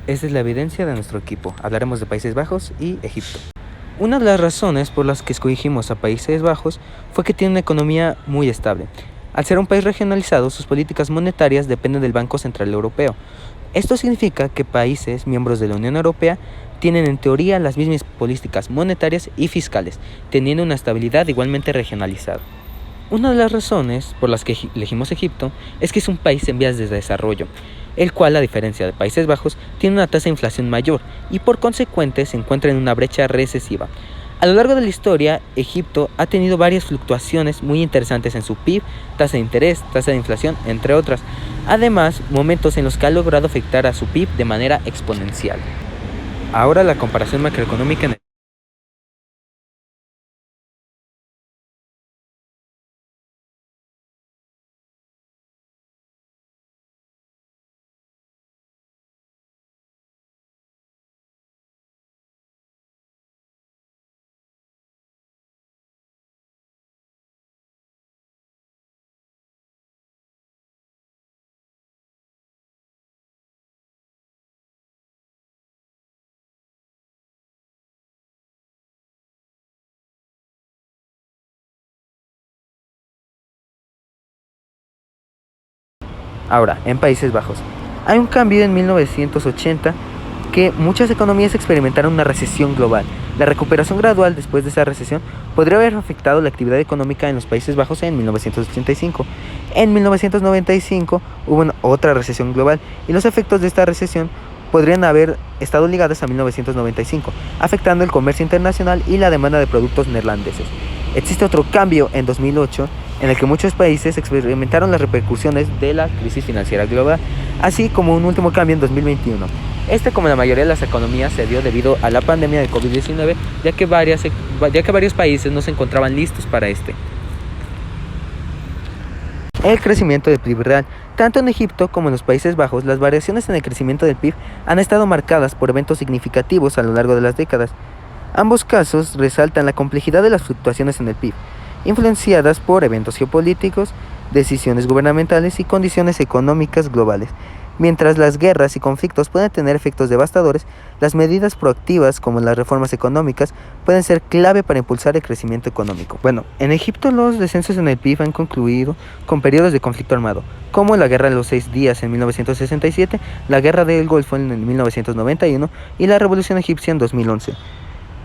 Esta es la evidencia de nuestro equipo. Hablaremos de Países Bajos y Egipto. Una de las razones por las que escogimos a Países Bajos fue que tiene una economía muy estable. Al ser un país regionalizado, sus políticas monetarias dependen del Banco Central Europeo. Esto significa que países miembros de la Unión Europea tienen en teoría las mismas políticas monetarias y fiscales, teniendo una estabilidad igualmente regionalizada. Una de las razones por las que elegimos Egipto es que es un país en vías de desarrollo, el cual, a diferencia de Países Bajos, tiene una tasa de inflación mayor y por consecuente se encuentra en una brecha recesiva. A lo largo de la historia, Egipto ha tenido varias fluctuaciones muy interesantes en su PIB, tasa de interés, tasa de inflación, entre otras. Además, momentos en los que ha logrado afectar a su PIB de manera exponencial. Ahora la comparación macroeconómica en Ahora, en Países Bajos. Hay un cambio en 1980 que muchas economías experimentaron una recesión global. La recuperación gradual después de esa recesión podría haber afectado la actividad económica en los Países Bajos en 1985. En 1995 hubo otra recesión global y los efectos de esta recesión podrían haber estado ligados a 1995, afectando el comercio internacional y la demanda de productos neerlandeses. Existe otro cambio en 2008 en el que muchos países experimentaron las repercusiones de la crisis financiera global, así como un último cambio en 2021. Como la mayoría de las economías, se dio debido a la pandemia de COVID-19, ya que varios países no se encontraban listos para este. El crecimiento del PIB real. Tanto en Egipto como en los Países Bajos, las variaciones en el crecimiento del PIB han estado marcadas por eventos significativos a lo largo de las décadas. Ambos casos resaltan la complejidad de las fluctuaciones en el PIB, influenciadas por eventos geopolíticos, decisiones gubernamentales y condiciones económicas globales. Mientras las guerras y conflictos pueden tener efectos devastadores, las medidas proactivas como las reformas económicas pueden ser clave para impulsar el crecimiento económico. En Egipto los descensos en el PIB han concluido con periodos de conflicto armado, como la Guerra de los 6 Días en 1967, la Guerra del Golfo en 1991 y la Revolución Egipcia en 2011.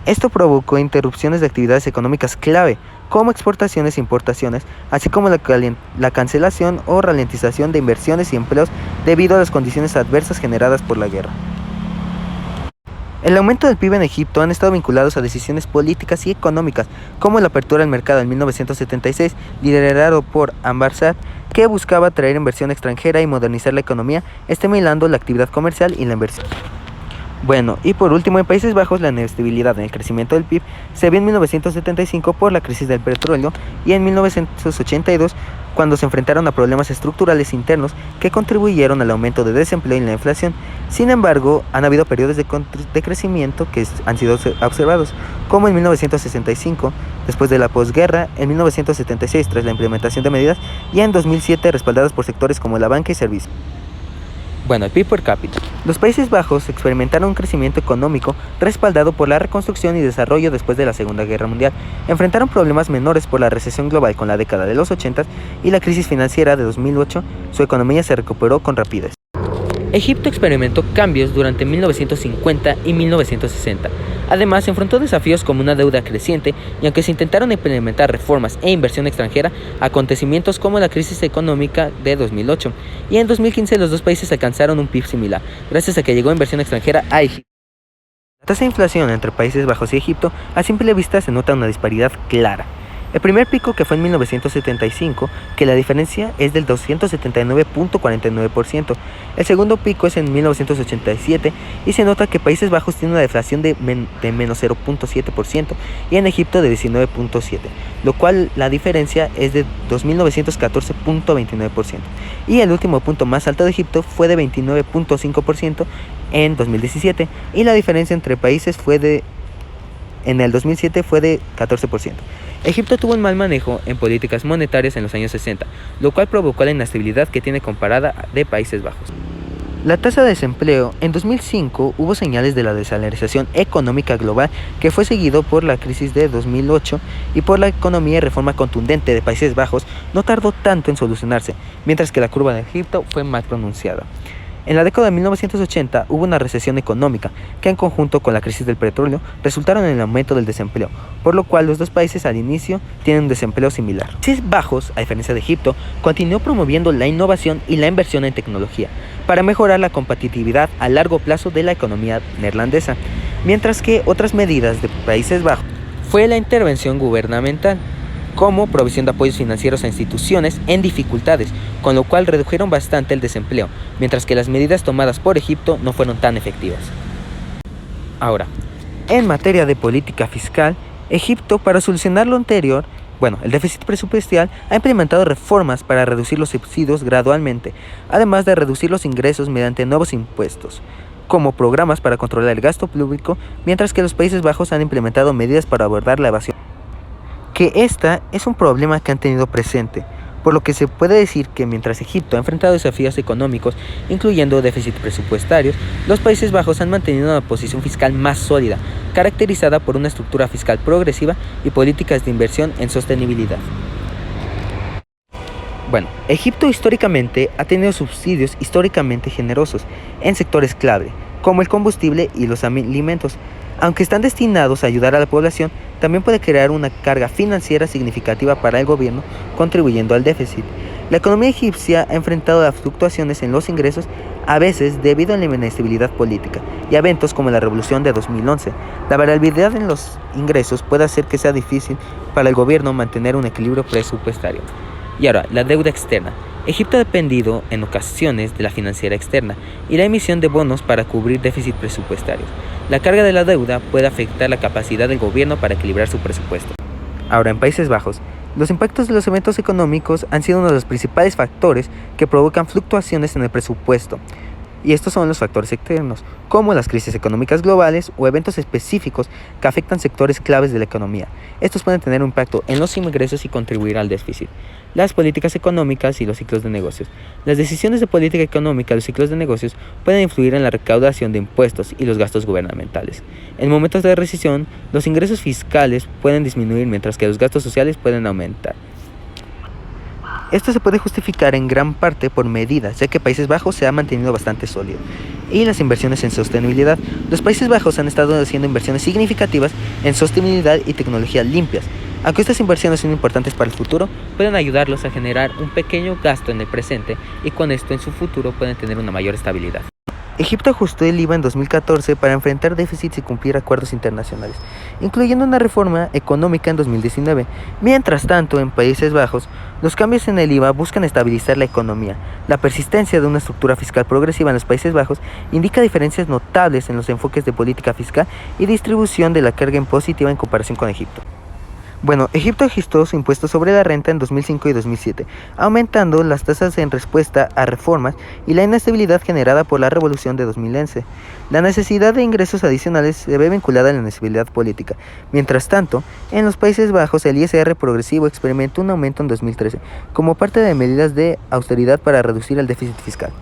Esto provocó interrupciones de actividades económicas clave, como exportaciones e importaciones, así como la cancelación o ralentización de inversiones y empleos debido a las condiciones adversas generadas por la guerra. El aumento del PIB en Egipto han estado vinculados a decisiones políticas y económicas, como la apertura del mercado en 1976, liderado por Anwar Sadat, que buscaba atraer inversión extranjera y modernizar la economía, estimulando la actividad comercial y la inversión. Y por último, en Países Bajos, la inestabilidad en el crecimiento del PIB se vio en 1975 por la crisis del petróleo y en 1982 cuando se enfrentaron a problemas estructurales internos que contribuyeron al aumento de desempleo y la inflación. Sin embargo, han habido periodos de crecimiento que han sido observados, como en 1965, después de la posguerra, en 1976 tras la implementación de medidas y en 2007 respaldadas por sectores como la banca y servicios. El PIB per cápita. Los Países Bajos experimentaron un crecimiento económico respaldado por la reconstrucción y desarrollo después de la Segunda Guerra Mundial. Enfrentaron problemas menores por la recesión global con la década de los 80 y la crisis financiera de 2008. Su economía se recuperó con rapidez. Egipto experimentó cambios durante 1950 y 1960. Además, se enfrentó desafíos como una deuda creciente y aunque se intentaron implementar reformas e inversión extranjera, acontecimientos como la crisis económica de 2008. Y en 2015 los dos países alcanzaron un PIB similar, gracias a que llegó inversión extranjera a Egipto. La tasa de inflación entre Países Bajos y Egipto, a simple vista se nota una disparidad clara. El primer pico, que fue en 1975, que la diferencia es del 279.49%. El segundo pico es en 1987 y se nota que Países Bajos tiene una deflación de menos 0.7% y en Egipto de 19.7%, lo cual la diferencia es de 2.914.29%. Y el último punto más alto de Egipto fue de 29.5% en 2017 y la diferencia entre países en el 2007 fue de 14%. Egipto tuvo un mal manejo en políticas monetarias en los años 60, lo cual provocó la inestabilidad que tiene comparada de Países Bajos. La tasa de desempleo en 2005 hubo señales de la desaceleración económica global que fue seguido por la crisis de 2008 y por la economía y reforma contundente de Países Bajos no tardó tanto en solucionarse, mientras que la curva de Egipto fue más pronunciada. En la década de 1980 hubo una recesión económica que en conjunto con la crisis del petróleo resultaron en el aumento del desempleo, por lo cual los dos países al inicio tienen un desempleo similar. Países Bajos, a diferencia de Egipto, continuó promoviendo la innovación y la inversión en tecnología para mejorar la competitividad a largo plazo de la economía neerlandesa, mientras que otras medidas de Países Bajos fue la intervención gubernamental, como provisión de apoyos financieros a instituciones en dificultades, con lo cual redujeron bastante el desempleo, mientras que las medidas tomadas por Egipto no fueron tan efectivas. Ahora, en materia de política fiscal, Egipto, para solucionar lo anterior, el déficit presupuestal, ha implementado reformas para reducir los subsidios gradualmente, además de reducir los ingresos mediante nuevos impuestos, como programas para controlar el gasto público, mientras que los Países Bajos han implementado medidas para abordar la evasión. Que esta es un problema que han tenido presente, por lo que se puede decir que mientras Egipto ha enfrentado desafíos económicos, incluyendo déficit presupuestarios, los Países Bajos han mantenido una posición fiscal más sólida, caracterizada por una estructura fiscal progresiva y políticas de inversión en sostenibilidad. Egipto históricamente ha tenido subsidios históricamente generosos en sectores clave, como el combustible y los alimentos. Aunque están destinados a ayudar a la población, también puede crear una carga financiera significativa para el gobierno, contribuyendo al déficit. La economía egipcia ha enfrentado las fluctuaciones en los ingresos, a veces debido a la inestabilidad política y a eventos como la revolución de 2011. La variabilidad en los ingresos puede hacer que sea difícil para el gobierno mantener un equilibrio presupuestario. Y ahora, la deuda externa. Egipto ha dependido en ocasiones de la financiera externa y la emisión de bonos para cubrir déficit presupuestarios. La carga de la deuda puede afectar la capacidad del gobierno para equilibrar su presupuesto. Ahora, en Países Bajos, los impactos de los eventos económicos han sido uno de los principales factores que provocan fluctuaciones en el presupuesto. Y estos son los factores externos, como las crisis económicas globales o eventos específicos que afectan sectores claves de la economía. Estos pueden tener un impacto en los ingresos y contribuir al déficit. Las políticas económicas y los ciclos de negocios. Las decisiones de política económica y los ciclos de negocios pueden influir en la recaudación de impuestos y los gastos gubernamentales. En momentos de recesión, los ingresos fiscales pueden disminuir mientras que los gastos sociales pueden aumentar. Esto se puede justificar en gran parte por medidas, ya que Países Bajos se ha mantenido bastante sólido. Y las inversiones en sostenibilidad. Los Países Bajos han estado haciendo inversiones significativas en sostenibilidad y tecnologías limpias. Aunque estas inversiones son importantes para el futuro, pueden ayudarlos a generar un pequeño gasto en el presente y con esto en su futuro pueden tener una mayor estabilidad. Egipto ajustó el IVA en 2014 para enfrentar déficits y cumplir acuerdos internacionales, incluyendo una reforma económica en 2019. Mientras tanto, en Países Bajos, los cambios en el IVA buscan estabilizar la economía. La persistencia de una estructura fiscal progresiva en los Países Bajos indica diferencias notables en los enfoques de política fiscal y distribución de la carga impositiva en comparación con Egipto. Egipto ajustó su impuesto sobre la renta en 2005 y 2007, aumentando las tasas en respuesta a reformas y la inestabilidad generada por la revolución de 2011. La necesidad de ingresos adicionales se ve vinculada a la inestabilidad política. Mientras tanto, en los Países Bajos el ISR progresivo experimentó un aumento en 2013, como parte de medidas de austeridad para reducir el déficit fiscal.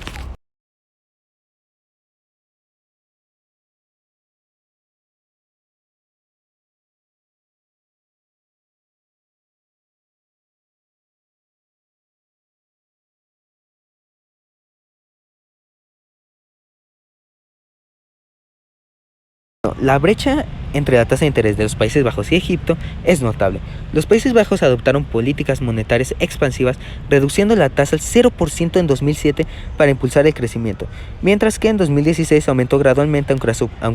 La brecha entre la tasa de interés de los Países Bajos y Egipto es notable. Los Países Bajos adoptaron políticas monetarias expansivas, reduciendo la tasa al 0% en 2007 para impulsar el crecimiento, mientras que en 2016 aumentó gradualmente a un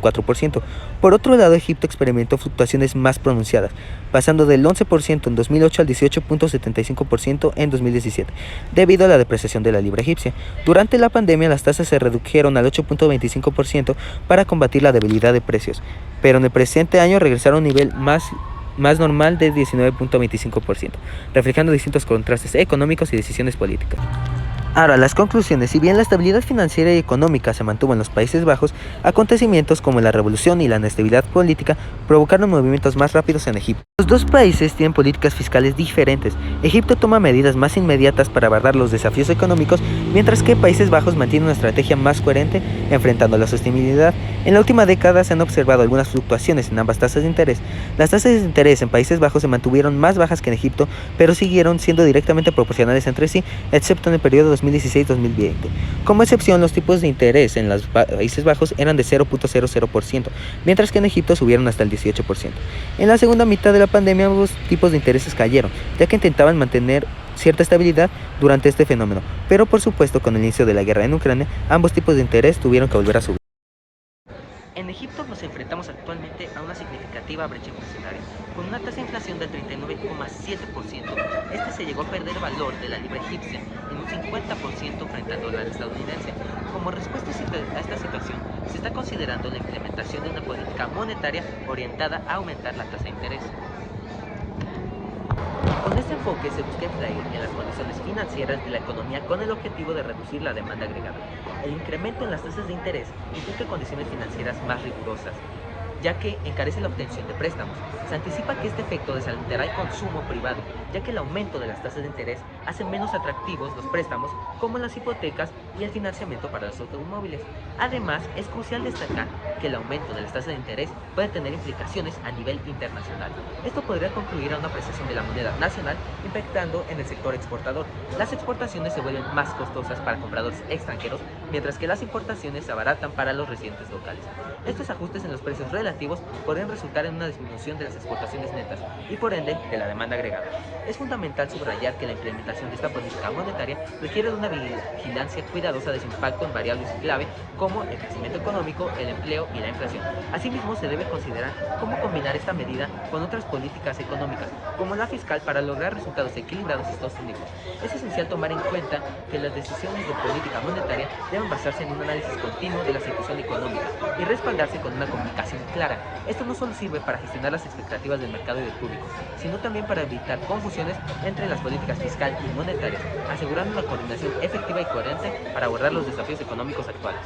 4%. Por otro lado, Egipto experimentó fluctuaciones más pronunciadas, pasando del 11% en 2008 al 18.75% en 2017, debido a la depreciación de la libra egipcia. Durante la pandemia, las tasas se redujeron al 8.25% para combatir la debilidad de precios, pero en el presente año regresaron a un nivel más normal de 19.25%, reflejando distintos contrastes económicos y decisiones políticas. Ahora, las conclusiones. Si bien la estabilidad financiera y económica se mantuvo en los Países Bajos, acontecimientos como la revolución y la inestabilidad política provocaron movimientos más rápidos en Egipto. Los dos países tienen políticas fiscales diferentes. Egipto toma medidas más inmediatas para abordar los desafíos económicos, mientras que Países Bajos mantiene una estrategia más coherente enfrentando la sostenibilidad. En la última década se han observado algunas fluctuaciones en ambas tasas de interés. Las tasas de interés en Países Bajos se mantuvieron más bajas que en Egipto, pero siguieron siendo directamente proporcionales entre sí, excepto en el periodo 2016-2020. Como excepción, los tipos de interés en los Países Bajos eran de 0.00%, mientras que en Egipto subieron hasta el 18%. En la segunda mitad de la pandemia, ambos tipos de intereses cayeron, ya que intentaban mantener cierta estabilidad durante este fenómeno, pero por supuesto con el inicio de la guerra en Ucrania, ambos tipos de interés tuvieron que volver a subir. En Egipto nos enfrentamos actualmente a una significativa brecha inflacionaria, con una tasa de inflación del 39,7%. Este se llegó a perder valor de la libra egipcia en un 50% frente al dólar estadounidense. Como respuesta a esta situación, se está considerando la implementación de una política monetaria orientada a aumentar la tasa de interés. Con este enfoque se busca influir en las condiciones financieras de la economía con el objetivo de reducir la demanda agregada. El incremento en las tasas de interés implica condiciones financieras más rigurosas, ya que encarece la obtención de préstamos. Se anticipa que este efecto desalentará el consumo privado, ya que el aumento de las tasas de interés hace menos atractivos los préstamos, como las hipotecas y el financiamiento para los automóviles. Además, es crucial destacar que el aumento de las tasas de interés puede tener implicaciones a nivel internacional. Esto podría concluir a una apreciación de la moneda nacional, impactando en el sector exportador. Las exportaciones se vuelven más costosas para compradores extranjeros, mientras que las importaciones se abaratan para los residentes locales. Estos ajustes en los precios relativos podrían resultar en una disminución de las exportaciones netas y por ende de la demanda agregada. Es fundamental subrayar que la implementación de esta política monetaria requiere de una vigilancia cuidadosa de su impacto en variables clave como el crecimiento económico, el empleo y la inflación. Asimismo, se debe considerar cómo combinar esta medida con otras políticas económicas, como la fiscal, para lograr resultados equilibrados y sostenibles. Es esencial tomar en cuenta que las decisiones de política monetaria deben basarse en un análisis continuo de la situación económica y respaldarse con una comunicación clara. Esto no solo sirve para gestionar las expectativas del mercado y del público, sino también para evitar confusiones entre las políticas fiscal y monetarias, asegurando una coordinación efectiva y coherente para abordar los desafíos económicos actuales.